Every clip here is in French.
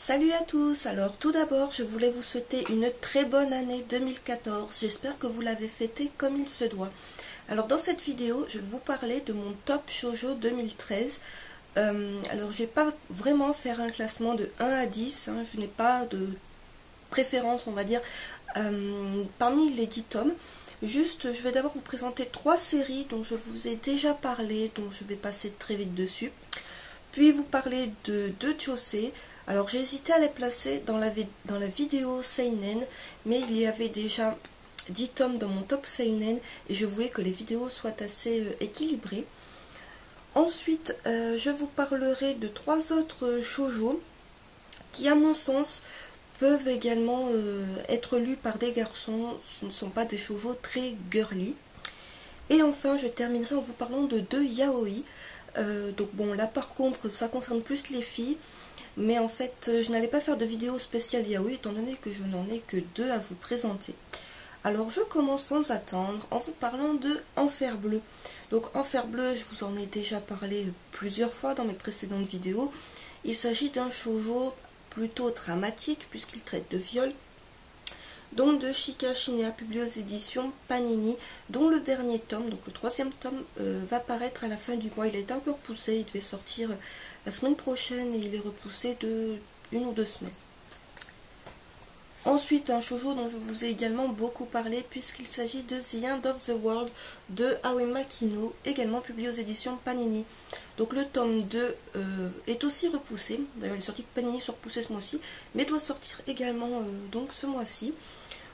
Salut à tous, alors tout d'abord je voulais vous souhaiter une très bonne année 2014, j'espère que vous l'avez fêtée comme il se doit. Alors dans cette vidéo je vais vous parler de mon top shoujo 2013. Alors je vais pas vraiment faire un classement de 1 à 10, je n'ai pas de préférence on va dire parmi les 10 tomes. Juste je vais d'abord vous présenter 3 séries dont je vous ai déjà parlé, dont je vais passer très vite dessus. Puis vous parler de 2 josei. Alors j'ai hésité à les placer dans la vidéo Seinen, mais il y avait déjà 10 tomes dans mon top Seinen et je voulais que les vidéos soient assez équilibrées. Ensuite, je vous parlerai de 3 autres shoujo qui, à mon sens, peuvent également être lus par des garçons. Ce ne sont pas des shoujo très girly. Et enfin, je terminerai en vous parlant de 2 yaoi. Donc bon, là par contre, ça concerne plus les filles. Mais en fait, je n'allais pas faire de vidéo spéciale yaoi étant donné que je n'en ai que 2 à vous présenter. Alors je commence sans attendre en vous parlant de Enfer Bleu. Donc Enfer Bleu, je vous en ai déjà parlé plusieurs fois dans mes précédentes vidéos. Il s'agit d'un shoujo plutôt dramatique puisqu'il traite de viol. Donc de Chika Shinea, publié aux éditions Panini, dont le dernier tome, donc le 3e tome, va paraître à la fin du mois. Il est un peu repoussé, il devait sortir la semaine prochaine et il est repoussé de 1 ou 2 semaines. Ensuite, un shoujo dont je vous ai également beaucoup parlé, puisqu'il s'agit de The End of the World de Aoi Makino, également publié aux éditions Panini. Donc le tome 2 est aussi repoussé, d'ailleurs il est sorti Panini sur repoussé ce mois-ci, mais doit sortir également donc ce mois-ci.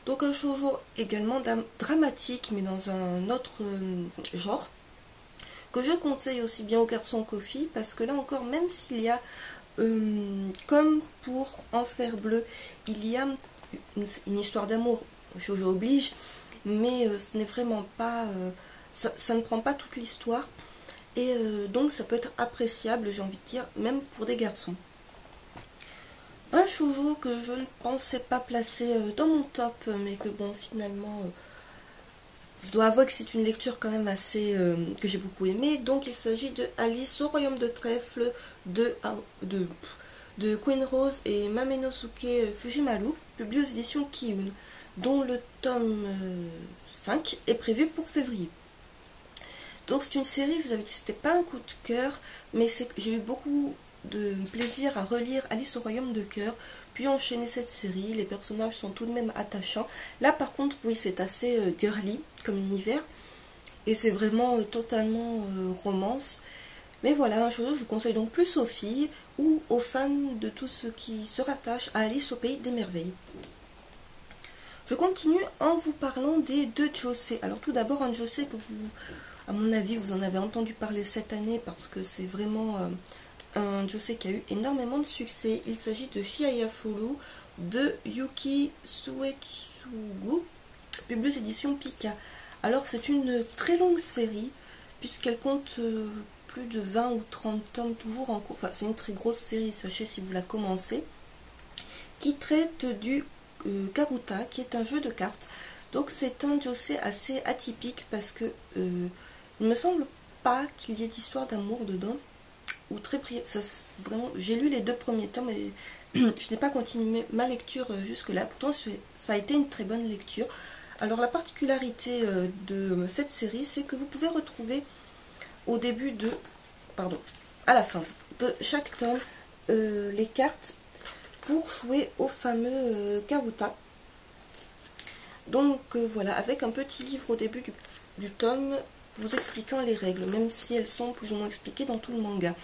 Donc un shoujo également dramatique, mais dans un autre genre, que je conseille aussi bien aux garçons qu'aux filles, parce que là encore, même s'il y a, comme pour Enfer Bleu, il y a une histoire d'amour, shoujo oblige, mais ce n'est vraiment pas, ça ne prend pas toute l'histoire, et donc ça peut être appréciable, j'ai envie de dire, même pour des garçons. Un shoujo que je ne pensais pas placer dans mon top, mais que bon, finalement, je dois avouer que c'est une lecture quand même assez que j'ai beaucoup aimée. Donc il s'agit de Alice au Royaume de Trèfle de Queen Rose et Mamenosuke Fujimaru, publié aux éditions Kiyun, dont le tome 5 est prévu pour février. Donc c'est une série, je vous avais dit, c'était pas un coup de cœur, mais j'ai eu beaucoup de plaisir à relire Alice au Royaume de Cœur, puis enchaîner cette série. Les personnages sont tout de même attachants. Là par contre, oui, c'est assez girly comme univers, et c'est vraiment totalement romance. Mais voilà, un shoujo je vous conseille donc plus aux filles ou aux fans de tout ce qui se rattache à Alice au Pays des Merveilles. Je continue en vous parlant des 2 josei. Alors tout d'abord un josei que vous, à mon avis, vous en avez entendu parler cette année parce que c'est vraiment un josei qui a eu énormément de succès. Il s'agit de Shiaya Furu de Yuki Suetsugu, publié aux éditions Pika. Alors c'est une très longue série puisqu'elle compte plus de 20 ou 30 tomes toujours en cours. Enfin c'est une très grosse série, sachez si vous la commencez, qui traite du Karuta, qui est un jeu de cartes. Donc c'est un josei assez atypique parce que il me semble pas qu'il y ait d'histoire d'amour dedans, ou très vraiment, j'ai lu les 2 premiers tomes et je n'ai pas continué ma lecture jusque là. Pourtant ça a été une très bonne lecture. Alors la particularité de cette série, c'est que vous pouvez retrouver au début de, pardon, à la fin de chaque tome les cartes pour jouer au fameux Karuta. Donc voilà, avec un petit livre au début du tome vous expliquant les règles, même si elles sont plus ou moins expliquées dans tout le manga.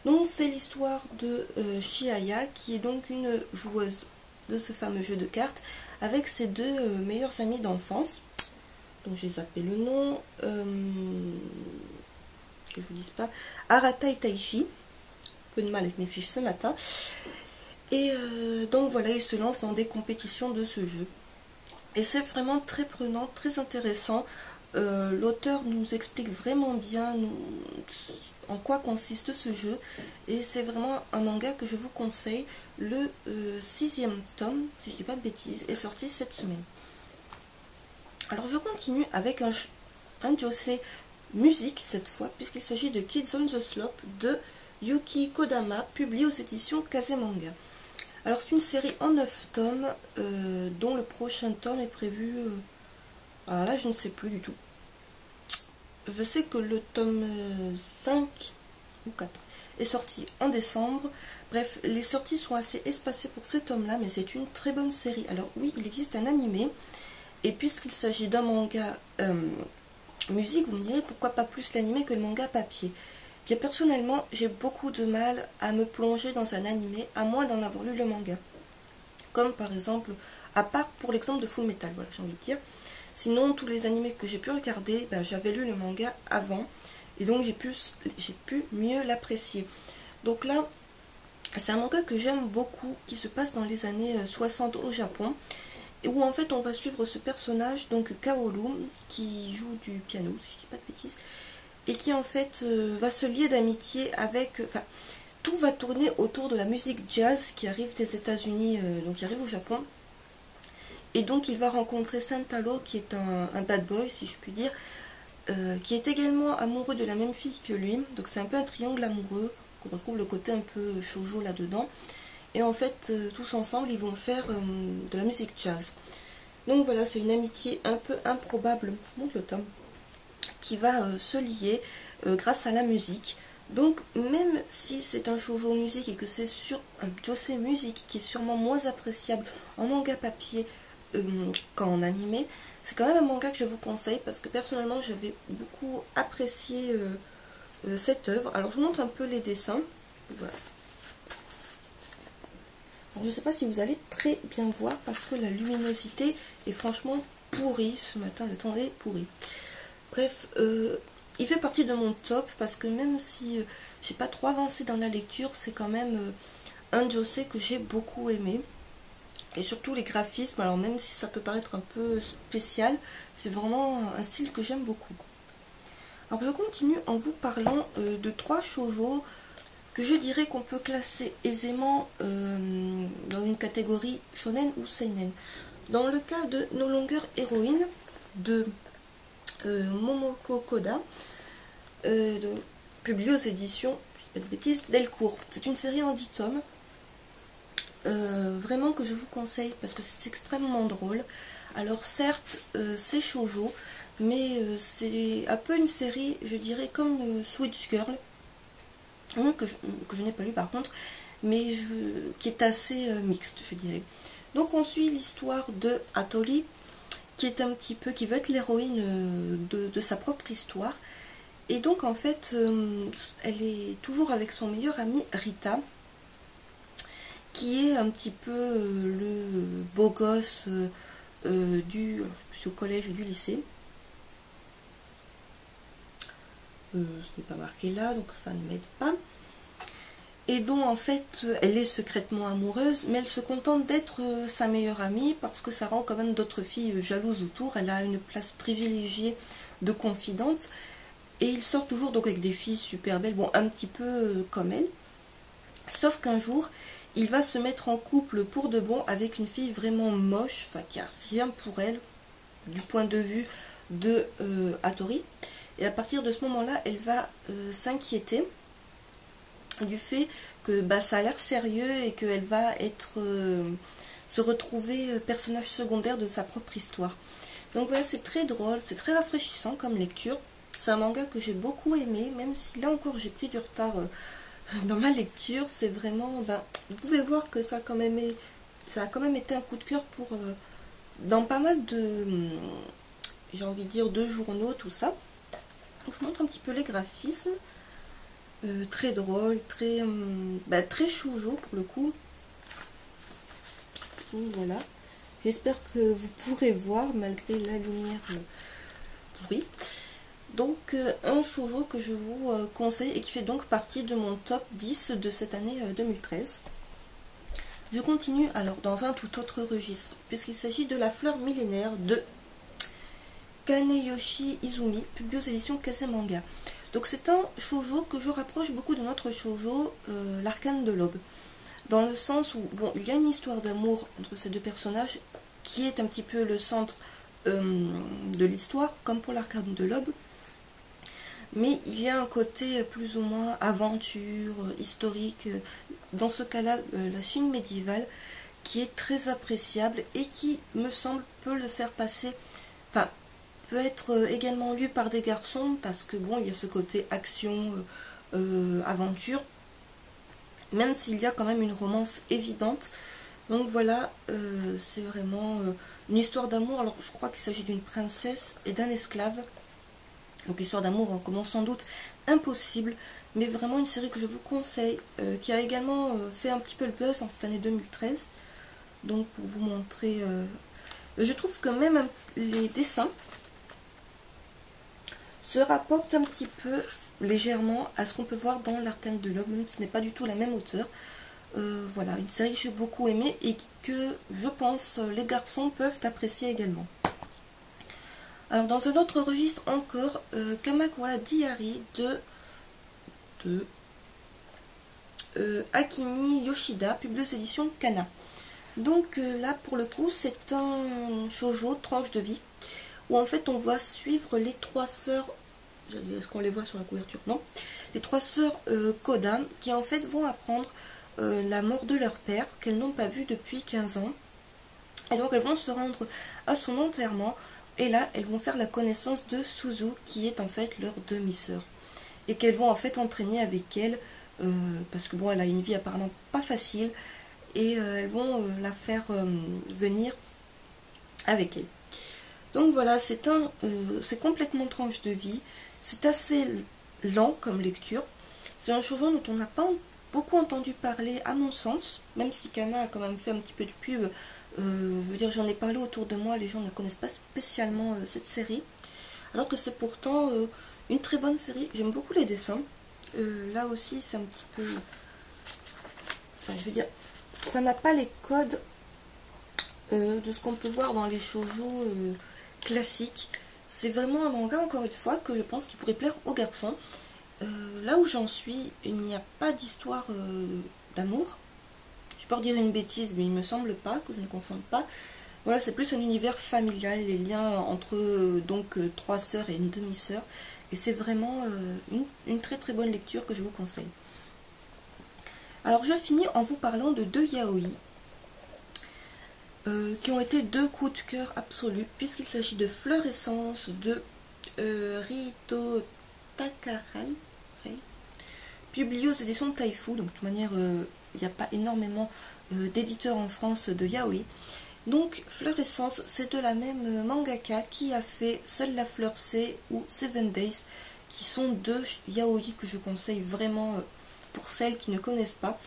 Donc c'est l'histoire de Shiaya, qui est donc une joueuse de ce fameux jeu de cartes, avec ses 2 meilleurs amis d'enfance, donc j'ai zappé le nom, que je vous dise pas, Arata et Taichi, un peu de mal avec mes fiches ce matin, et donc voilà, ils se lancent dans des compétitions de ce jeu. Et c'est vraiment très prenant, très intéressant. L'auteur nous explique vraiment bien en quoi consiste ce jeu. Et c'est vraiment un manga que je vous conseille. Le 6e tome, si je ne dis pas de bêtises, est sorti cette semaine. Alors je continue avec un josei musique cette fois, puisqu'il s'agit de Kids on the Slope de Yuki Kodama, publié aux éditions Kazemanga. Alors c'est une série en 9 tomes, dont le prochain tome est prévu... alors là je ne sais plus du tout. Je sais que le tome 5 ou 4 est sorti en décembre. Bref, les sorties sont assez espacées pour ces tomes-là, mais c'est une très bonne série. Alors oui, il existe un animé, et puisqu'il s'agit d'un manga musique, vous me direz pourquoi pas plus l'animé que le manga papier. Bien personnellement, j'ai beaucoup de mal à me plonger dans un animé, à moins d'en avoir lu le manga. Comme par exemple, à part pour l'exemple de Full Metal, voilà, j'ai envie de dire. Sinon, tous les animés que j'ai pu regarder, ben, j'avais lu le manga avant, et donc j'ai pu mieux l'apprécier. Donc là, c'est un manga que j'aime beaucoup, qui se passe dans les années 60 au Japon, et où en fait on va suivre ce personnage, donc Kaoru, qui joue du piano, si je dis pas de bêtises, et qui en fait va se lier d'amitié avec... Enfin, tout va tourner autour de la musique jazz qui arrive des États-Unis, donc qui arrive au Japon. Et donc il va rencontrer Santalo, qui est un bad boy, si je puis dire, qui est également amoureux de la même fille que lui. Donc c'est un peu un triangle amoureux, qu'on retrouve le côté un peu shoujo là-dedans. Et en fait, tous ensemble, ils vont faire de la musique jazz. Donc voilà, c'est une amitié un peu improbable, je montre le tome, qui va se lier grâce à la musique. Donc même si c'est un shoujo musique et que c'est sur un josei musique qui est sûrement moins appréciable en manga papier qu'en animé, c'est quand même un manga que je vous conseille parce que personnellement j'avais beaucoup apprécié cette œuvre. Alors je vous montre un peu les dessins. Voilà. Alors, je ne sais pas si vous allez très bien voir parce que la luminosité est franchement pourrie ce matin, le temps est pourri. Bref, il fait partie de mon top parce que même si j'ai pas trop avancé dans la lecture, c'est quand même un josei que j'ai beaucoup aimé. Et surtout les graphismes, alors même si ça peut paraître un peu spécial, c'est vraiment un style que j'aime beaucoup. Alors je continue en vous parlant de 3 shoujo que je dirais qu'on peut classer aisément dans une catégorie shonen ou seinen. Dans le cas de No Longer Heroine de Momoko Koda, publié aux éditions, je dis pas de bêtises, Delcourt. C'est une série en 10 tomes. Vraiment que je vous conseille parce que c'est extrêmement drôle. Alors certes c'est shoujo, mais c'est un peu une série, je dirais, comme Switch Girl, que je n'ai pas lu par contre, mais qui est assez mixte, je dirais. Donc on suit l'histoire de Hattori, qui est un petit peu, qui veut être l'héroïne de sa propre histoire. Et donc en fait, elle est toujours avec son meilleur ami Rita, qui est un petit peu le beau gosse au collège ou du lycée. Ce n'est pas marqué là, donc ça ne m'aide pas. Et dont en fait elle est secrètement amoureuse, mais elle se contente d'être sa meilleure amie parce que ça rend quand même d'autres filles jalouses autour. Elle a une place privilégiée de confidente et il sort toujours donc avec des filles super belles, bon un petit peu comme elle. Sauf qu'un jour, il va se mettre en couple pour de bon avec une fille vraiment moche, enfin qui a rien pour elle du point de vue de Hattori. Et à partir de ce moment-là, elle va s'inquiéter du fait que ça a l'air sérieux et qu'elle va se retrouver personnage secondaire de sa propre histoire. Donc voilà, c'est très drôle, c'est très rafraîchissant comme lecture. C'est un manga que j'ai beaucoup aimé, même si là encore j'ai pris du retard dans ma lecture. C'est vraiment, vous pouvez voir que ça a quand même été un coup de cœur pour dans pas mal de, j'ai envie de dire, de journaux, tout ça. Donc, je vous montre un petit peu les graphismes. Très drôle, très shoujo pour le coup. Donc, voilà. J'espère que vous pourrez voir malgré la lumière pourrie. Donc un shoujo que je vous conseille et qui fait donc partie de mon top 10 de cette année 2013. Je continue alors dans un tout autre registre, puisqu'il s'agit de La Fleur Millénaire de Kaneyoshi Izumi, publié aux éditions Kazemanga. Donc c'est un shoujo que je rapproche beaucoup de notre shoujo, l'Arcane de l'Aube. Dans le sens où, bon, il y a une histoire d'amour entre ces deux personnages qui est un petit peu le centre de l'histoire, comme pour l'Arcane de l'Aube. mais il y a un côté plus ou moins aventure, historique, dans ce cas-là, la Chine médiévale, qui est très appréciable et qui, me semble, peut le faire passer, enfin, peut être également lu par des garçons, parce que bon, il y a ce côté action, aventure, même s'il y a quand même une romance évidente. Donc voilà, c'est vraiment une histoire d'amour. Alors je crois qu'il s'agit d'une princesse et d'un esclave. Donc histoire d'amour en commence sans doute impossible, mais vraiment une série que je vous conseille, qui a également fait un petit peu le buzz en cette année 2013. Donc pour vous montrer, je trouve que même les dessins se rapportent un petit peu légèrement à ce qu'on peut voir dans l'Arcane de l'Aube, même si ce n'est pas du tout la même auteur. Voilà, une série que j'ai beaucoup aimée et que je pense les garçons peuvent apprécier également. Alors dans un autre registre encore, Kamakura Diary de Akimi Yoshida, publié aux éditions Kana. Donc là pour le coup c'est un shoujo tranche de vie, où en fait on va suivre les trois sœurs, est-ce qu'on les voit sur la couverture? Non. Les trois sœurs Koda, qui en fait vont apprendre la mort de leur père, qu'elles n'ont pas vu depuis 15 ans. Et donc elles vont se rendre à son enterrement, et là elles vont faire la connaissance de Suzu, qui est en fait leur demi-sœur. Et qu'elles vont en fait entraîner avec elle, parce que bon, elle a une vie apparemment pas facile, et elles vont la faire venir avec elle. Donc voilà, c'est complètement tranche de vie, c'est assez lent comme lecture. C'est un shoujo dont on n'a pas beaucoup entendu parler à mon sens, même si Kana a quand même fait un petit peu de pub. Je veux dire, j'en ai parlé autour de moi, les gens ne connaissent pas spécialement cette série, alors que c'est pourtant une très bonne série. J'aime beaucoup les dessins. Là aussi, c'est un petit peu... Enfin, je veux dire, ça n'a pas les codes de ce qu'on peut voir dans les shoujo classiques. C'est vraiment un manga, encore une fois, que je pense qu'il pourrait plaire aux garçons. Là où j'en suis, il n'y a pas d'histoire d'amour. Je peux redire une bêtise, mais il me semble pas, que je ne confonde pas. Voilà, c'est plus un univers familial, les liens entre donc trois sœurs et une demi-sœur. Et c'est vraiment une très très bonne lecture que je vous conseille. Alors je finis en vous parlant de deux yaoi, qui ont été deux coups de cœur absolus, puisqu'il s'agit de Fleur Essence de Rito Takarai, publié aux éditions de Taifu. Donc de toute manière, il n'y a pas énormément d'éditeurs en France de yaoi. Donc Fleur Essence, c'est de la même mangaka qui a fait Seule la fleur sait ou Seven Days, qui sont deux yaoi que je conseille vraiment pour celles qui ne connaissent pas.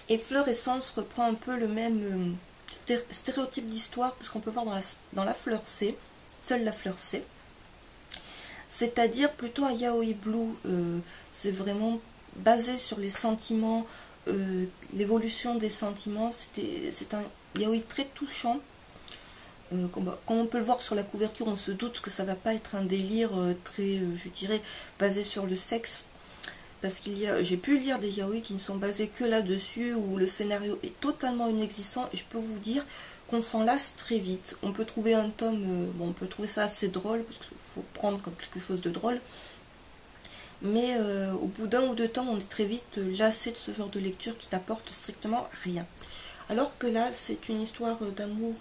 Et Fleur Essence reprend un peu le même stéréotype d'histoire, puisqu'on peut voir dans la fleur C, Seule la fleur sait. C'est-à-dire plutôt un yaoi blue, c'est vraiment basé sur les sentiments, l'évolution des sentiments. C'est un yaoi très touchant. Comme on peut le voir sur la couverture, on se doute que ça va pas être un délire très, je dirais, basé sur le sexe. Parce j'ai pu lire des yaoi qui ne sont basés que là-dessus, où le scénario est totalement inexistant, et je peux vous dire qu'on s'en lasse très vite. On peut trouver un tome, bon, on peut trouver ça assez drôle, parce qu'il faut prendre comme quelque chose de drôle, mais au bout d'un ou deux temps, on est très vite lassé de ce genre de lecture qui n'apporte strictement rien. Alors que là, c'est une histoire d'amour,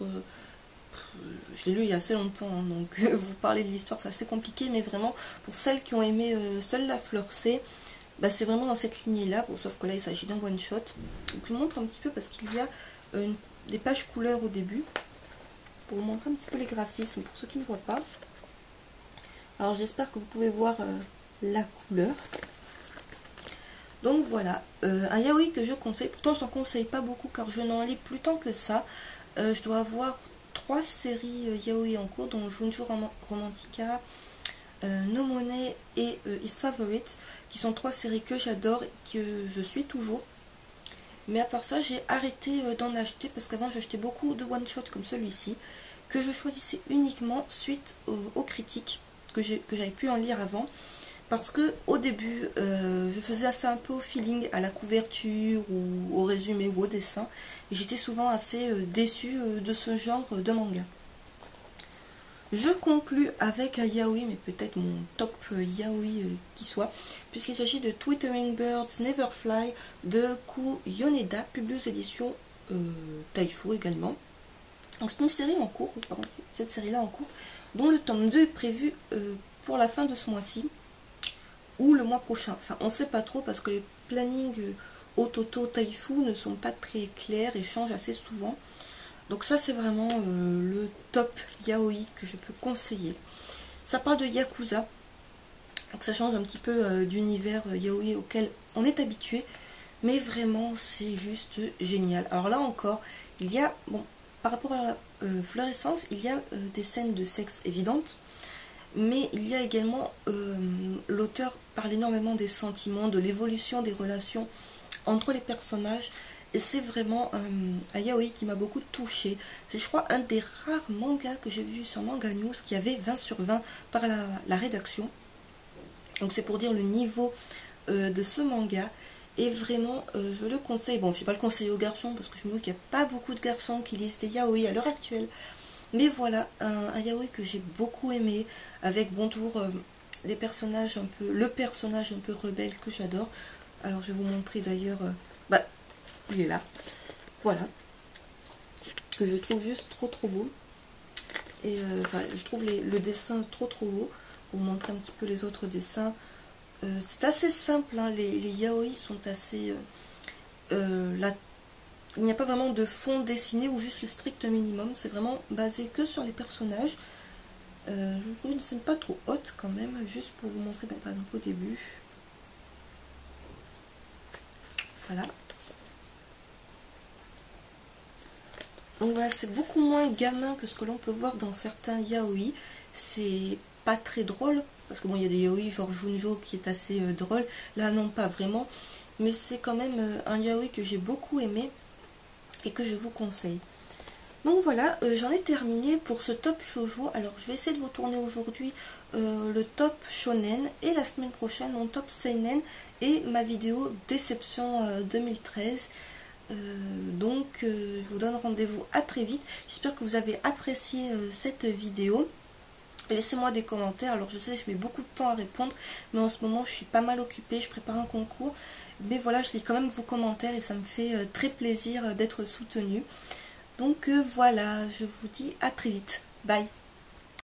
je l'ai lu il y a assez longtemps, hein, donc vous parler de l'histoire, c'est assez compliqué, mais vraiment, pour celles qui ont aimé Seule la fleur C, bah, c'est vraiment dans cette lignée-là, bon, sauf que là, il s'agit d'un one-shot. Donc je vous montre un petit peu, parce qu'il y a des pages couleurs au début, pour vous montrer un petit peu les graphismes, pour ceux qui ne voient pas. Alors j'espère que vous pouvez voir la couleur. Donc voilà, un yaoi que je conseille. Pourtant je n'en conseille pas beaucoup, car je n'en lis plus tant que ça. Je dois avoir 3 séries yaoi en cours, dont Junju Romantica, No Money et His Favorite, qui sont 3 séries que j'adore et que je suis toujours. Mais à part ça, j'ai arrêté d'en acheter, parce qu'avant j'achetais beaucoup de one-shot comme celui-ci, que je choisissais uniquement suite aux critiques que j'avais pu en lire avant. Parce que au début, je faisais ça un peu au feeling, à la couverture ou au résumé ou au dessin, et j'étais souvent assez déçue de ce genre de manga. Je conclus avec un yaoi, mais peut-être mon top yaoi qui soit, puisqu'il s'agit de Twittering Birds Never Fly de Ku Yoneda, publié aux éditions Taifu également. Donc c'est une série en cours, pardon, cette série-là en cours, dont le tome 2 est prévu pour la fin de ce mois-ci, ou le mois prochain. Enfin, on ne sait pas trop parce que les plannings Ototo Taifu ne sont pas très clairs et changent assez souvent. Donc ça c'est vraiment le top yaoi que je peux conseiller. Ça parle de Yakuza, donc ça change un petit peu d'univers yaoi auquel on est habitué, mais vraiment c'est juste génial. Alors là encore, il y a, bon, par rapport à la fluorescence, il y a des scènes de sexe évidentes, mais il y a également, l'auteur parle énormément des sentiments, de l'évolution des relations entre les personnages. Et c'est vraiment un yaoi qui m'a beaucoup touchée. C'est, je crois, un des rares mangas que j'ai vu sur Manga News qui avait 20 sur 20 par la rédaction. Donc c'est pour dire le niveau de ce manga. Et vraiment, je le conseille. Bon, je ne vais pas le conseiller aux garçons parce que je me dis qu'il n'y a pas beaucoup de garçons qui lisent des yaoi à l'heure actuelle. Mais voilà, un yaoi que j'ai beaucoup aimé, avec bon toujours des personnages un peu, le personnage un peu rebelle que j'adore. Alors je vais vous montrer d'ailleurs, bah, il est là, voilà, que je trouve juste trop beau. Et enfin, je trouve le dessin trop beau. Pour vous montrer un petit peu les autres dessins. C'est assez simple, hein, les yaoi sont assez... il n'y a pas vraiment de fond dessiné ou juste le strict minimum, c'est vraiment basé que sur les personnages. Je trouve une scène pas trop haute quand même, juste pour vous montrer, par exemple au début. Voilà. Donc voilà, c'est beaucoup moins gamin que ce que l'on peut voir dans certains yaoi. C'est pas très drôle, parce que bon, il y a des yaoi genre Junjo qui est assez drôle. Là, non, pas vraiment. Mais c'est quand même un yaoi que j'ai beaucoup aimé et que je vous conseille. Donc voilà, j'en ai terminé pour ce top shoujo. Alors je vais essayer de vous tourner aujourd'hui le top shonen et la semaine prochaine mon top seinen et ma vidéo déception 2013. Donc je vous donne rendez-vous à très vite. J'espère que vous avez apprécié cette vidéo. Laissez-moi des commentaires. Alors je sais, je mets beaucoup de temps à répondre, mais en ce moment je suis pas mal occupée, je prépare un concours. Mais voilà, je lis quand même vos commentaires et ça me fait très plaisir d'être soutenue. Donc voilà, je vous dis à très vite. Bye.